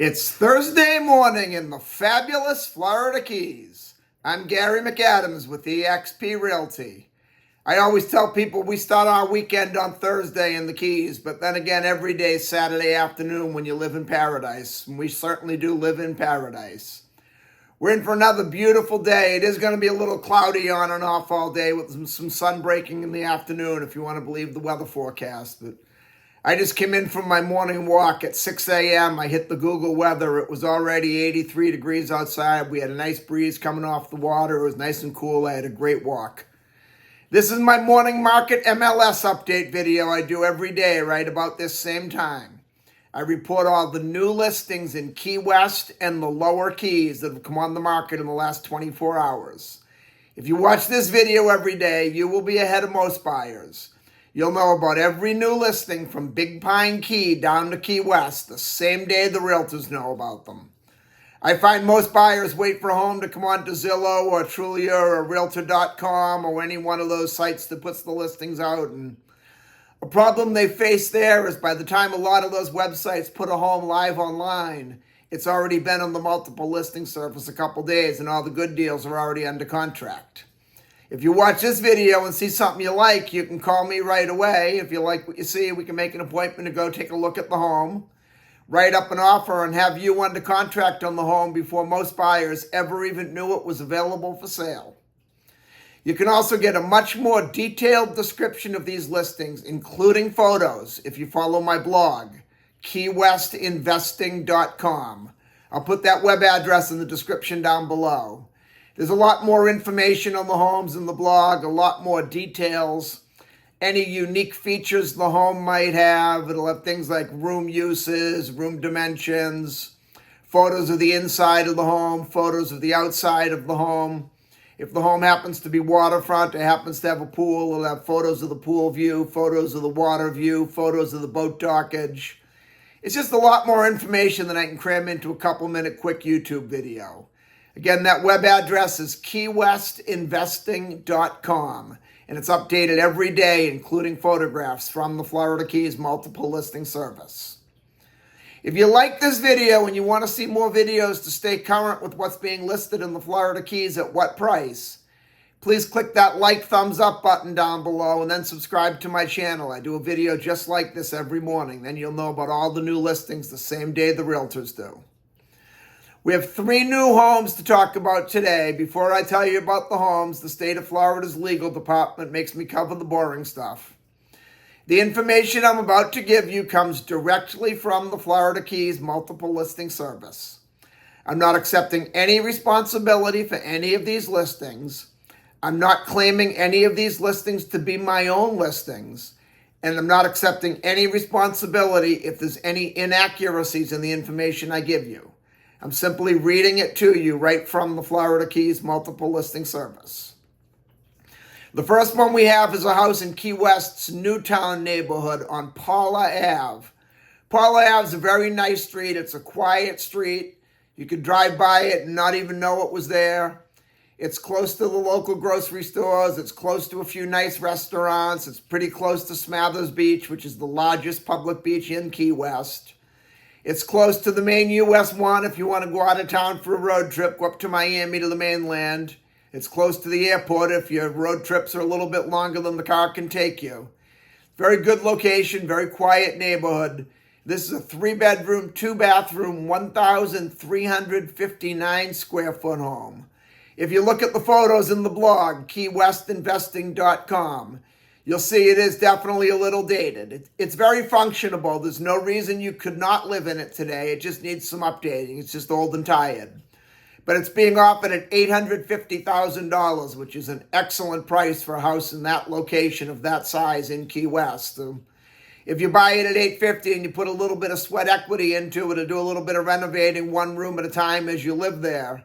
It's Thursday morning in the fabulous Florida Keys. I'm Gary McAdams with eXp Realty. I always tell people we start our weekend on Thursday in the Keys, but then again, every day is Saturday afternoon when you live in paradise, and we certainly do live in paradise. We're in for another beautiful day. It is going to be a little cloudy on and off all day with some sun breaking in the afternoon, if you want to believe the weather forecast. But I just came in from my morning walk at 6 a.m. I hit the Google weather. It was already 83 degrees outside. We had a nice breeze coming off the water. It was nice and cool. I had a great walk. This is my morning market MLS update video I do every day right about this same time. I report all the new listings in Key West and the lower Keys that have come on the market in the last 24 hours. If you watch this video every day, you will be ahead of most buyers. You'll know about every new listing from Big Pine Key down to Key West the same day the realtors know about them. I find most buyers wait for a home to come on to Zillow or Trulia or Realtor.com or any one of those sites that puts the listings out. And a problem they face there is by the time a lot of those websites put a home live online, it's already been on the multiple listing service a couple days and all the good deals are already under contract. If you watch this video and see something you like, you can call me right away. If you like what you see, we can make an appointment to go take a look at the home, write up an offer, and have you under contract on the home before most buyers ever even knew it was available for sale. You can also get a much more detailed description of these listings, including photos, if you follow my blog, keywestinvesting.com. I'll put that web address in the description down below. There's a lot more information on the homes in the blog, a lot more details, any unique features the home might have. It'll have things like room uses, room dimensions, photos of the inside of the home, photos of the outside of the home. If the home happens to be waterfront, it happens to have a pool, it'll have photos of the pool view, photos of the water view, photos of the boat dockage. It's just a lot more information than I can cram into a couple-minute quick YouTube video. Again, that web address is keywestinvesting.com, and it's updated every day, including photographs from the Florida Keys multiple listing service. If you like this video and you want to see more videos to stay current with what's being listed in the Florida Keys at what price, please click that like, thumbs up button down below and then subscribe to my channel. I do a video just like this every morning. Then you'll know about all the new listings the same day the realtors do. We have 3 new homes to talk about today. Before I tell you about the homes, the state of Florida's legal department makes me cover the boring stuff. The information I'm about to give you comes directly from the Florida Keys multiple listing service. I'm not accepting any responsibility for any of these listings. I'm not claiming any of these listings to be my own listings. And I'm not accepting any responsibility if there's any inaccuracies in the information I give you. I'm simply reading it to you right from the Florida Keys multiple listing service. The first one we have is a house in Key West's Newtown neighborhood on Paula Ave. Paula Ave is a very nice street. It's a quiet street. You could drive by it and not even know it was there. It's close to the local grocery stores. It's close to a few nice restaurants. It's pretty close to Smathers Beach, which is the largest public beach in Key West. It's close to the main US 1 if you want to go out of town for a road trip, go up to Miami to the mainland. It's close to the airport if your road trips are a little bit longer than the car can take you. Very good location, very quiet neighborhood. This is a 3-bedroom, 2-bathroom, 1,359 square foot home. If you look at the photos in the blog, keywestinvesting.com, you'll see it is definitely a little dated. It's very functionable. There's no reason you could not live in it today. It just needs some updating. It's just old and tired. But it's being offered at $850,000, which is an excellent price for a house in that location of that size in Key West. If you buy it at $850,000 and you put a little bit of sweat equity into it or do a little bit of renovating one room at a time as you live there,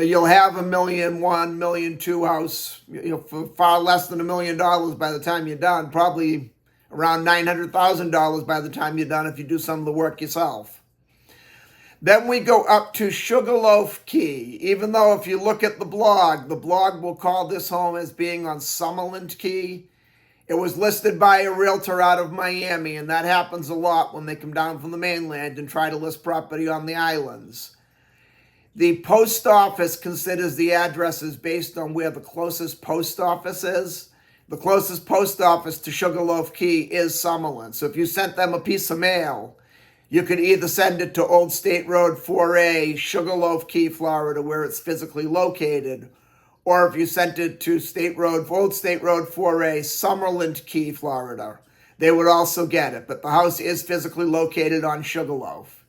you'll have $1.1 million, $1.2 million house, for far less than $1 million by the time you're done. Probably around $900,000 by the time you're done if you do some of the work yourself. Then we go up to Sugarloaf Key. Even though if you look at the blog will call this home as being on Summerland Key. It was listed by a realtor out of Miami, and that happens a lot when they come down from the mainland and try to list property on the islands. The post office considers the addresses based on where the closest post office is. The closest post office to Sugarloaf Key is Summerlin. So if you sent them a piece of mail, you could either send it to Old State Road 4A, Sugarloaf Key, Florida, where it's physically located, or if you sent it to Old State Road 4A, Summerlin Key, Florida, they would also get it. But the house is physically located on Sugarloaf.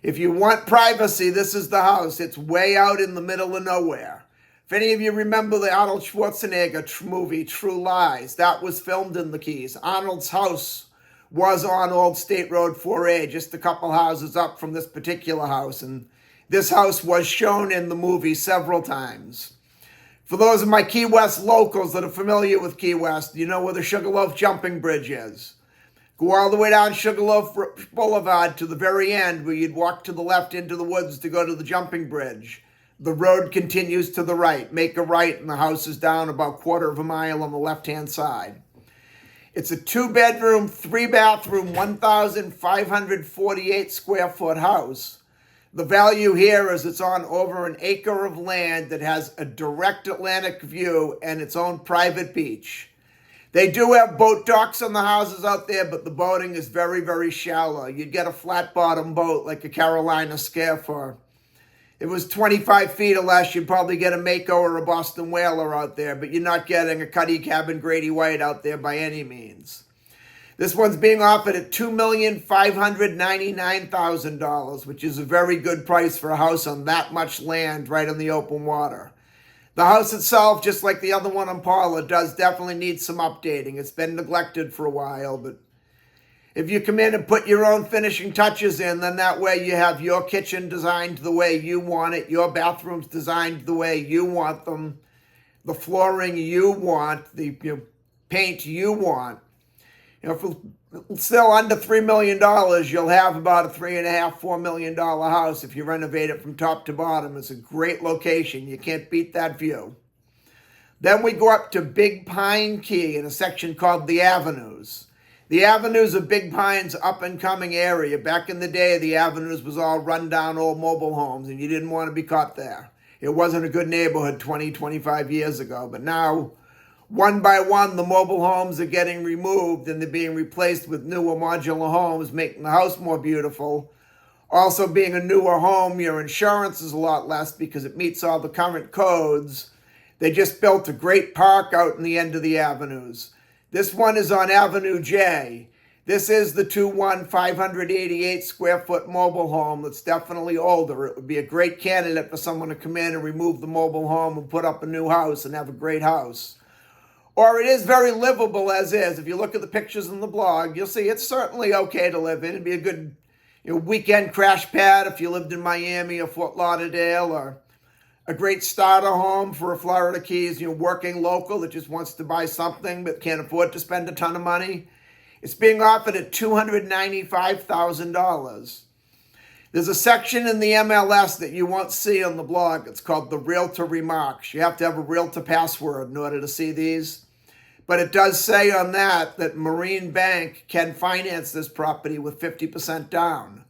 If you want privacy, this is the house. It's way out in the middle of nowhere. If any of you remember the Arnold Schwarzenegger movie, True Lies, that was filmed in the Keys. Arnold's house was on Old State Road 4A, just a couple houses up from this particular house. And this house was shown in the movie several times. For those of my Key West locals that are familiar with Key West, you know where the Sugarloaf Jumping Bridge is. Go all the way down Sugarloaf Boulevard to the very end where you'd walk to the left into the woods to go to the jumping bridge. The road continues to the right. Make a right and the house is down about a quarter of a mile on the left-hand side. It's a 2-bedroom, 3-bathroom, 1,548 square foot house. The value here is it's on over an acre of land that has a direct Atlantic view and its own private beach. They do have boat docks on the houses out there, but the boating is very, very shallow. You'd get a flat-bottom boat like a Carolina Skiff, or if it was 25 feet or less, you'd probably get a Mako or a Boston Whaler out there, but you're not getting a Cuddy Cabin Grady White out there by any means. This one's being offered at $2,599,000, which is a very good price for a house on that much land right on the open water. The house itself, just like the other one on Paula, does definitely need some updating. It's been neglected for a while, but if you come in and put your own finishing touches in, then that way you have your kitchen designed the way you want it, your bathrooms designed the way you want them, the flooring you want, the paint you want. For still under $3 million, you'll have about a $3.5, $4 million house if you renovate it from top to bottom. It's a great location. You can't beat that view. Then we go up to Big Pine Key in a section called the Avenues. The Avenues of Big Pine's up-and-coming area. Back in the day, the Avenues was all run-down old mobile homes, and you didn't want to be caught there. It wasn't a good neighborhood 20, 25 years ago, but now, one by one, the mobile homes are getting removed and they're being replaced with newer modular homes, making the house more beautiful. Also, being a newer home, your insurance is a lot less because it meets all the current codes. They just built a great park out in the end of the Avenues. This one is on Avenue J. This is the 588 square foot mobile home that's definitely older. It would be a great candidate for someone to come in and remove the mobile home and put up a new house and have a great house. Or it is very livable as is. If you look at the pictures in the blog, you'll see it's certainly okay to live in. It'd be a good weekend crash pad if you lived in Miami or Fort Lauderdale, or a great starter home for a Florida Keys, working local that just wants to buy something but can't afford to spend a ton of money. It's being offered at $295,000. There's a section in the MLS that you won't see on the blog. It's called the Realtor Remarks. You have to have a Realtor password in order to see these. But it does say on that Marine Bank can finance this property with 50% down.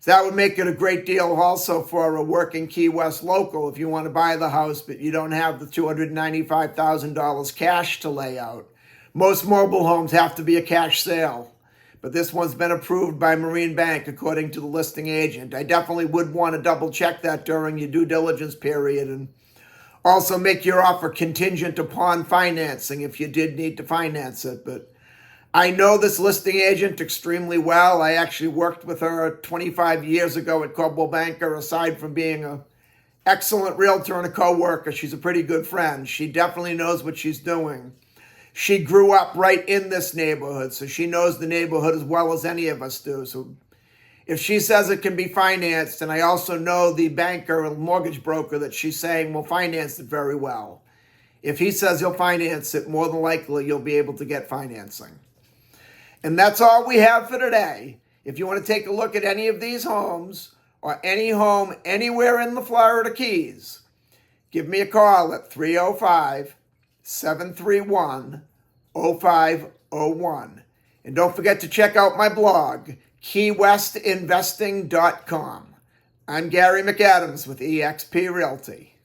So that would make it a great deal also for a working Key West local if you want to buy the house, but you don't have the $295,000 cash to lay out. Most mobile homes have to be a cash sale, but this one's been approved by Marine Bank according to the listing agent. I definitely would want to double check that during your due diligence period, and also make your offer contingent upon financing if you did need to finance it. But I know this listing agent extremely well. I actually worked with her 25 years ago at Coldwell Banker. Aside from being an excellent realtor and a co-worker, she's a pretty good friend. She definitely knows what she's doing. She grew up right in this neighborhood, so she knows the neighborhood as well as any of us do. So if she says it can be financed, and I also know the banker or mortgage broker that she's saying will finance it very well. If he says he'll finance it, more than likely you'll be able to get financing. And that's all we have for today. If you want to take a look at any of these homes or any home anywhere in the Florida Keys, give me a call at 305-731-1414. 0501. And don't forget to check out my blog, keywestinvesting.com. I'm Gary McAdams with eXp Realty.